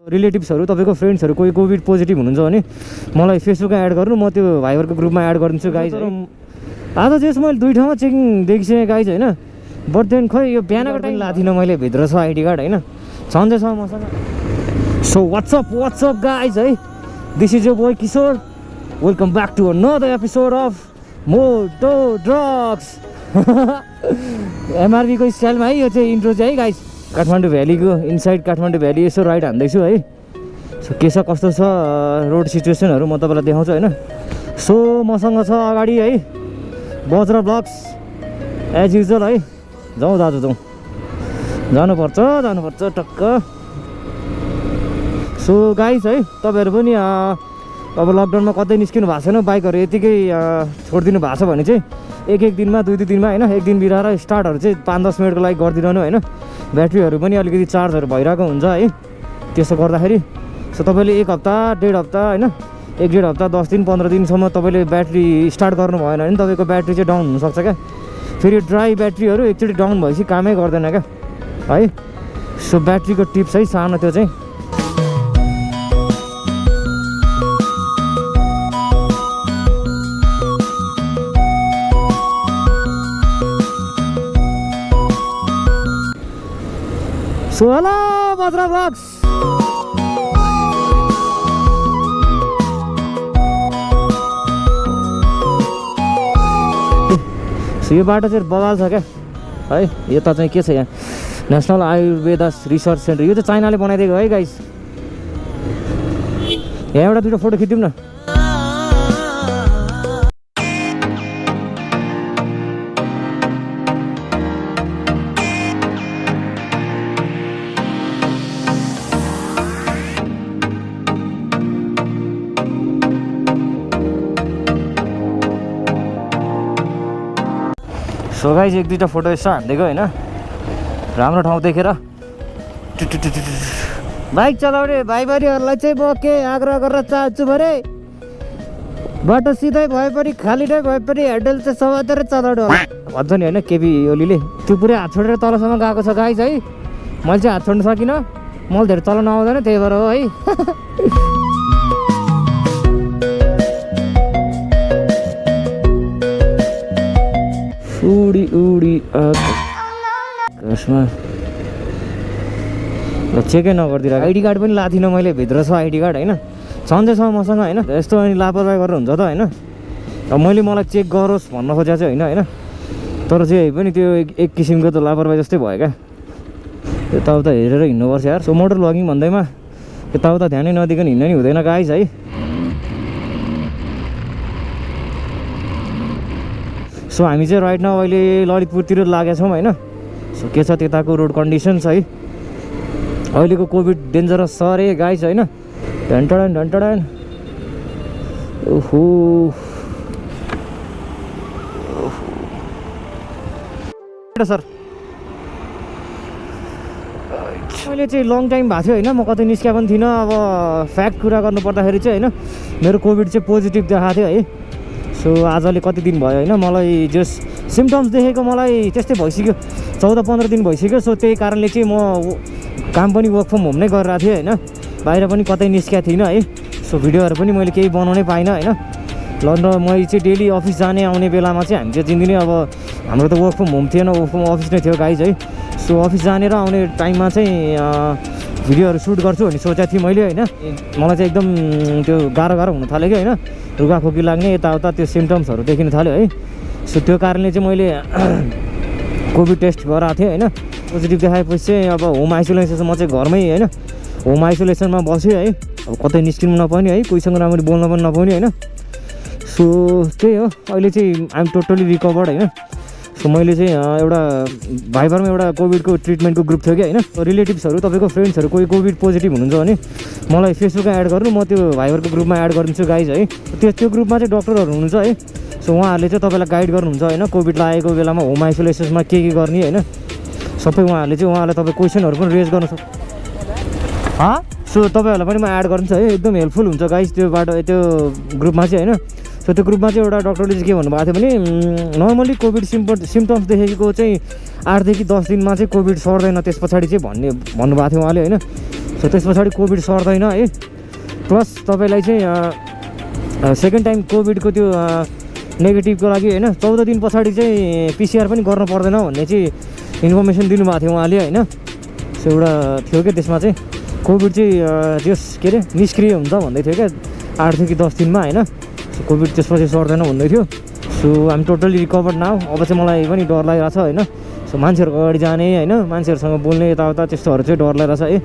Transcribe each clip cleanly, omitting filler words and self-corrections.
रिलेटिभ्सहरू तपाईँको फ्रेन्ड्सहरू कोही covid positive हुनुहुन्छ भने मलाई फेसबुकमा एड गर्नु, म त्यो भाइबरको ग्रुपमा एड गरिदिन्छु गाइज। आज चाहिँ मैले 2 ठाउँमा चेकिङ देखिसकेँ गाइज होइन, बट देन खै यो बिहानको टाइम लादिनँ मैले, भित्र छ आइडी कार्ड होइन, छँदैछ मसँग। सो वाट्सअप गाइज है, this is your boy Kishor, welcome back to another episode of moto drugs. एमआरबीको स्टाइलमा है यो चाहिँ इन्ट्रो चाहिँ है गाइज। काठमाडौँ भ्यालीको इनसाइड काठमाडौँ भ्याली यसो राइड हान्दैछु है। सो के छ कस्तो छ रोड सिचुएसनहरू म तपाईँलाई देखाउँछु होइन। सो मसँग छ अगाडि है बज्र ब्लग्स एज युजुअल है। जाउँ दाजु जाउँ, जानुपर्छ टक्क। सो गाइज है, तपाईँहरू पनि अब लकडाउनमा कतै निस्किनु भएको छैन, बाइकहरू यतिकै छोडिदिनु भएको छ भने चाहिँ एक दिनमा 2 दिनमा होइन, एक दिन बिराएर स्टार्टहरू चाहिँ 5-10 मिनटको लागि गरिदिनु होइन। ब्याट्रीहरू पनि अलिकति चार्जहरू भइरहेको हुन्छ है त्यसो गर्दाखेरि। सो तपाईँले 1 हप्ता 1.5 हप्ता होइन, 1-1.5 हप्ता 10 दिन 15 दिनसम्म तपाईँले ब्याट्री स्टार्ट गर्नु भएन भने तपाईँको ब्याट्री चाहिँ डाउन हुनसक्छ क्या। फेरि ड्राई ब्याट्रीहरू एकचोटि डाउन भएपछि कामै गर्दैन क्या है। सो ब्याट्रीको टिप्स है सानो त्यो चाहिँ। सो हेलो बज्र ब्लग्स, सो यो बाटो चाहिँ बवाल छ क्या है। यता चाहिँ के छ यहाँ नेसनल आयुर्वेदा रिसर्च सेन्टर, यो चाहिँ चाइनाले बनाइदिएको है गाइस। यहाँ एउटा 2टा फोटो खिचिदिउँ न। सो गाइज 1-2टा फोटो यसो हानिदिएको होइन, राम्रो ठाउँ देखेर। बाइक चलाउने भाइबरीहरूलाई चाहिँ म के आग्रह गरेर चाहन्छु भने बाटो सिधै भए पनि खाली नै भए पनि ह्यान्डल चाहिँ समातेर चलाउनु होला भन्छ नि होइन केबी ओलीले। त्यो पुरै हात छोडेर तलसम्म गएको छ गाइज है। मैले चाहिँ हात छोड्नु सकिनँ, मलाई धेरै चलाउनु आउँदैन त्यही भएर हो है। उडी आकाशमा चेकै नगरिदिरहेको। आइडी कार्ड पनि लादिनँ मैले, भित्र छ आइडी कार्ड होइन, छँदैछ मसँग होइन। यस्तो अनि लापरवाही गरेर हुन्छ त होइन। अब मलाई चेक गरोस् भन्न खोजेको चाहिँ होइन, तर चाहिँ पनि त्यो एक किसिमको त लापरवाही जस्तै भयो क्या। यताउता हेरेर हिँड्नुपर्छ यार। सो मोटर भ्लगिङ भन्दैमा यताउता ध्यानै नदिकन हिँड्न नि हुँदैन गाइज है। सो हामी चाहिँ राइट नाउ अहिले ललितपुरतिर लागेका छौँ होइन। सो के छ त्यताको रोड कन्डिसन्स है। अहिलेको कोभिड डेन्जरस छ अरे गाइज होइन। ढन्टडान ओहो सर मैले चाहिँ लङ टाइम भएको थियो होइन, म कतै निस्किया पनि थिइनँ। अब फ्याक्ट कुरा गर्नु पर्दाखेरि चाहिँ होइन मेरो कोभिड चाहिँ पोजिटिभ देखाएको थियो है। सो आजले कति दिन भयो होइन, मलाई जस्ट सिम्टम्स देखेको मलाई त्यस्तै भइसक्यो, 14-15 दिन भइसक्यो। सो त्यही कारणले चाहिँ म काम पनि वर्क फ्रम होम नै गरिरहेको थिएँ होइन, बाहिर पनि कतै निस्किया थिइनँ है। सो भिडियोहरू पनि मैले केही बनाउनै पाइनँ होइन। ल मैले चाहिँ डेली अफिस जाने आउने बेलामा चाहिँ हामी चाहिँ दिनदिनै अब हाम्रो त वर्क फ्रम होम थिएन, वर्क फ्रम अफिस नै थियो गाइज है। सो अफिस जाने र आउने टाइममा चाहिँ भिडियोहरू सुट गर्छु भन्ने सोचेको थिएँ मैले होइन। मलाई चाहिँ एकदम त्यो गाह्रो हुन थाल्यो कि होइन, रुगाखोकी लाग्ने यताउता त्यो सिम्टम्सहरू देखिन थाल्यो है। सो त्यो कारणले चाहिँ मैले कोभिड टेस्ट गराएको थिएँ होइन। पोजिटिभ देखाएपछि चाहिँ अब होम आइसोलेसन म चाहिँ घरमै होइन होम आइसोलेसनमा बसेँ है। अब कतै निस्किनु नपाउने है, कोहीसँग राम्ररी बोल्न पनि नपाउने होइन। सो त्यही हो, अहिले चाहिँ आइएम टोटली रिकभर्ड होइन। सो मैले चाहिँ एउटा भाइबरमा एउटा कोभिडको ट्रिटमेन्टको ग्रुप थियो कि होइन। रिलेटिभ्सहरू तपाईँको फ्रेन्ड्सहरू कोही कोभिड पोजिटिभ हुनुहुन्छ भने मलाई फेसबुकमा एड गर्नु, म त्यो भाइबरको ग्रुपमा एड गरिदिन्छु गाइज है। त्यो ग्रुपमा चाहिँ डक्टरहरू हुनुहुन्छ है। सो उहाँहरूले चाहिँ तपाईँलाई गाइड गर्नुहुन्छ होइन, कोभिड लागेको बेलामा होम आइसोलेसनमा के गर्ने होइन, सबै उहाँहरूले चाहिँ तपाईँ क्वेसनहरू पनि रेज गर्न सक्छ। सो तपाईँहरूलाई पनि म एड गरिदिन्छु है, एकदम हेल्पफुल हुन्छ गाइज त्यो बाटो त्यो ग्रुपमा चाहिँ होइन। सो त्यो ग्रुपमा चाहिँ एउटा डक्टरले चाहिँ के भन्नुभएको थियो भने नर्मली कोभिड सिम्टम्स देखेको चाहिँ 8 देखि 10 दिनमा चाहिँ कोभिड सर्दैन त्यस पछाडि चाहिँ भन्नुभएको थियो उहाँले होइन। सो त्यस पछाडि कोभिड सर्दैन है। प्लस तपाईँलाई चाहिँ सेकेन्ड टाइम कोभिडको त्यो नेगेटिभको लागि होइन 14 दिन पछाडि चाहिँ PCR पनि गर्नु पर्दैन भन्ने चाहिँ इन्फर्मेसन दिनुभएको थियो उहाँले होइन। सो एउटा थियो क्या त्यसमा चाहिँ कोभिड चाहिँ जस के अरे निष्क्रिय हुन्छ भन्दै थियो क्या 8 देखि 10 दिनमा होइन। सो कोभिड त्यसपछि सर्दैन भन्दै थियो। So I'm totally recovered now. अब चाहिँ मलाई पनि डर लागिरहेको छ होइन। सो मान्छेहरूको अगाडि जाने होइन मान्छेहरूसँग बोल्ने यताउता त्यस्तोहरू चाहिँ डर लागिरहेको छ है।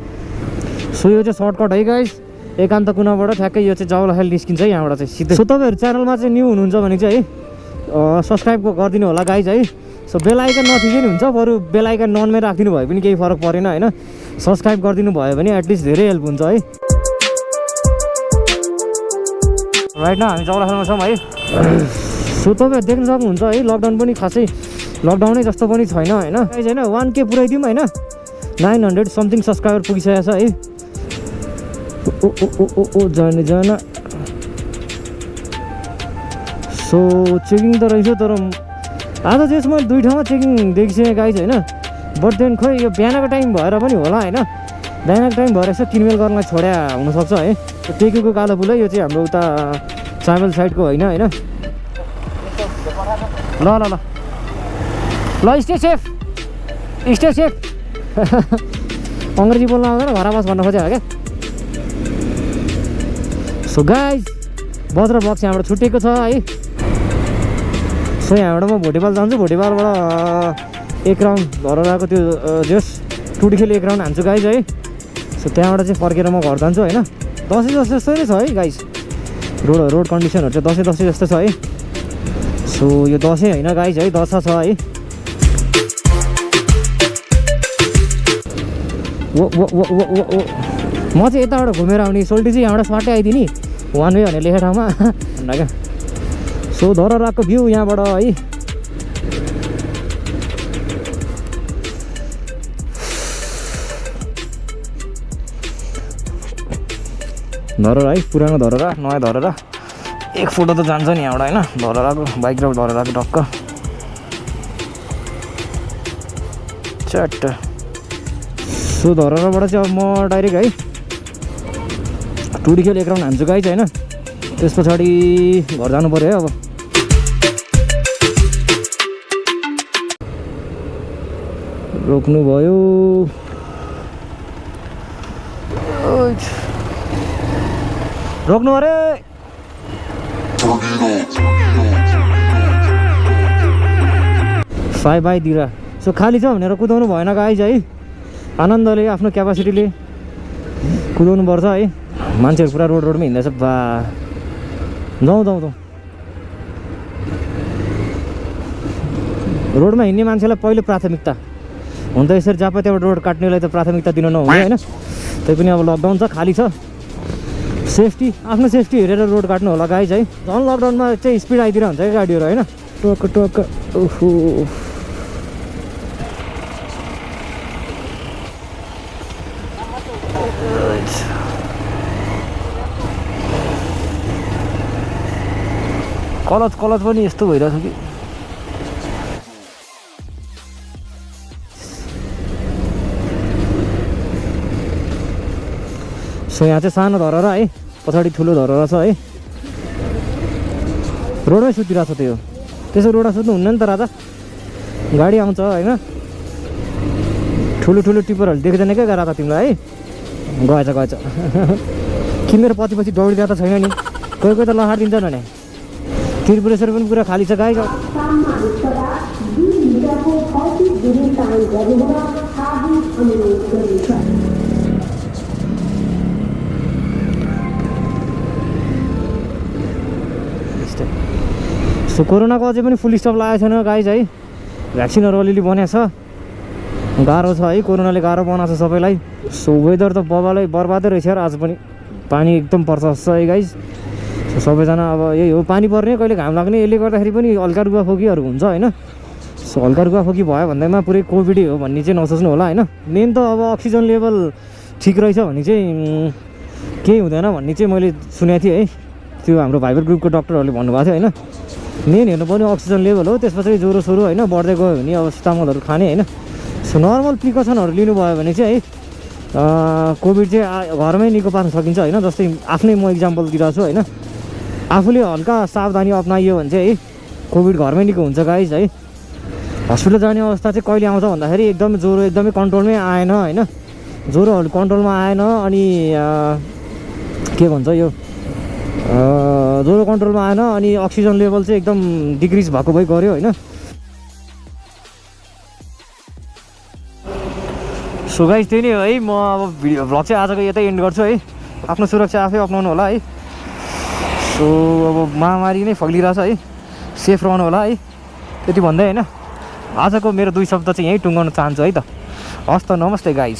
सो यो चाहिँ सर्टकट है गाइस। एकान्त कुनाबाट ठ्याक्कै यो चाहिँ जावलाखेल निस्किन्छ है यहाँबाट चाहिँ सिधै। सो तपाईँहरू च्यानलमा चाहिँ न्यू हुनुहुन्छ भने चाहिँ है सब्सक्राइब गरिदिनु होला गाइज है। सो बेल आइकन नथिचै नि हुन्छ, बरु बेल आइकन ननमै राखिदिनु भयो पनि केही फरक परेन होइन। सब्सक्राइब गरिदिनु भयो भने एटलिस्ट धेरै हेल्प हुन्छ है। राइट न हामी जावलाखेलमा छौँ है। सो तपाईँहरू देख्न सक्नुहुन्छ है लकडाउन पनि खासै लकडाउनै जस्तो पनि छैन होइन। गाइज होइन 1K पुऱ्याइदिउँ होइन। 900 समथिङ सब्सक्राइबर पुगिसकेको छ है। ओ जान सो चेकिङ त रहेछ तर आज चाहिँ यसमा 2 ठाउँमा चेकिङ देखिसकेँ गाइज होइन। बट देन खोइ यो बिहानको टाइम भएर पनि होला होइन। बिहानको टाइम भएर यसो किनमेल गर्नलाई छोड्या हुनसक्छ है। टेकेको कालो पुल है यो चाहिँ हाम्रो उता चामल साइडको होइन होइन। ल ल ल ल स्टे सेफ स्टे सेफ। अङ्ग्रेजी बोल्न आउँदैन घर बस भन्न खोजेको क्या। सो गाइज बज्र बक्स यहाँबाट छुटेको छ है। सो यहाँबाट म भोटेपाल जान्छु। भोटेपालबाट 1 राउन्ड धरहराको त्यो जस टुडीखेल 1 राउन्ड हान्छु गाइज है। सो त्यहाँबाट चाहिँ फर्केर म घर जान्छु होइन। दसैँ जस्तो नै छ है गाइज। रोड कन्डिसनहरू चाहिँ दसैँ जस्तो छ है। सो यो दसैँ होइन गाइज है दशा छ है। म चाहिँ यताबाट घुमेर आउने सोल्टी चाहिँ यहाँबाट स्वाटै आइदिने 1 वे भनेर लेखेको ठाउँमा भन्दा क्या। सो धरहराको भ्यू यहाँबाट है। धरहरा है पुरानो धरहरा नयाँ धरहरा। 1 फोटो त जान्छ नि यहाँबाट होइन। धरहराको बाइक र धरहराको टक्क चट्ट। सो धरहराबाट चाहिँ अब म डाइरेक्ट है टुडीखेल 1 राउन्ड हान्छु गाइज होइन। त्यस पछाडि घर जानु पऱ्यो है। अब रोक्नु भयो। रोक्नु अरे फाइ बाई दिरा। सो खाली छ भनेर कुदाउनु भएन गाइज है। आनन्दले आफ्नो क्यापासिटीले कुदाउनु पर्छ है। मान्छेहरू पुरा रोडमै हिँड्दैछ बा। जाउँ रोडमा हिँड्ने मान्छेलाई पहिलो प्राथमिकता हुन्छ। यसरी जहाँ त्यहाँबाट रोड काट्नेलाई त प्राथमिकता दिन नहुने होइन। त्यही पनि अब लकडाउन छ खाली छ। सेफ्टी आफ्नो सेफ्टी हेरेर रोड काट्नु होला गाइज है। झन् लकडाउनमा चाहिँ स्पिड आइदिएर हुन्छ क्या गाडीहरू होइन। टक्क ओहो कलच पनि यस्तो भइरहेछ कि। सो यहाँ चाहिँ सानो धरहरा है पछाडि ठुलो धरहरा छ है। रोडमै सुतिरहेको छ त्यो। त्यसो रोडमा सुत्नु हुन्न नि त राजा। गाडी आउँछ होइन। ठुलो टिपरहरू देख्दैन क्या राजा तिमीलाई है। गएछ कि मेरो पछि दौडिरहेको त छैन नि। कोही त लहार दिन्छ भने। त्रिपुरेश्वर पनि पुरा खाली छ गाइज। सो कोरोनाको अझै पनि फुल स्टप लागेको छैन गाइज है। भ्याक्सिनहरू अलिअलि बनाएको छ। गाह्रो छ है कोरोनाले गाह्रो बनाएको छ सबैलाई। सो वेदर त बबालै बर्बादै रहेछ यार। आज पनि पानी एकदम पर्छ जस्तो है गाइज। सो सबैजना अब यही हो पानी पर्ने कहिले घाम लाग्ने। यसले गर्दाखेरि पनि हल्का रुगाखोकीहरू हुन्छ होइन। सो हल्का रुगाखोकी भयो भन्दैमा पुरै कोभिडै हो भन्ने चाहिँ नसोच्नु होला होइन। मेन त अब अक्सिजन लेभल ठिक रहेछ भने चाहिँ केही हुँदैन भन्ने चाहिँ मैले सुनेको थिएँ है। त्यो हाम्रो भाइबर ग्रुपको डक्टरहरूले भन्नुभएको थियो होइन। मेन हेर्नुपर्ने अक्सिजन लेभल हो, त्यस पछाडि ज्वरो सोरो होइन बढ्दै गयो भने अब सिटामलहरू खाने होइन। सो नर्मल प्रिकसनहरू लिनुभयो भने चाहिँ कोभिड चाहिँ घरमै निको पार्न सकिन्छ होइन। जस्तै आफ्नै म इक्जाम्पल दिइरहेको छु होइन, आफूले हल्का सावधानी अप्नाइयो भने चाहिँ है कोभिड घरमै निको हुन्छ गाइज है। हस्पिटल जाने अवस्था चाहिँ कहिले आउँछ भन्दाखेरि एकदमै ज्वरो एकदमै कन्ट्रोलमै आएन होइन, ज्वरोहरू कन्ट्रोलमा आएन अनि के भन्छ यो ज्वरो कन्ट्रोलमा आएन अनि अक्सिजन लेभल चाहिँ एकदम डिक्रिज भएको भइ गऱ्यो होइन। सो गाइज त्यही नै हो है। म अब भिडियो भ्लग चाहिँ आजको यतै एन्ड गर्छु है। आफ्नो सुरक्षा आफै अपनाउनु होला है। सो अब महामारी नै फैलिरहेछ है, सेफ रहनु होला है। त्यति भन्दै होइन आजको मेरो 2 शब्द चाहिँ यहीँ टुङ्गाउन चाहन्छु है त। हस् त, नमस्ते गाइज।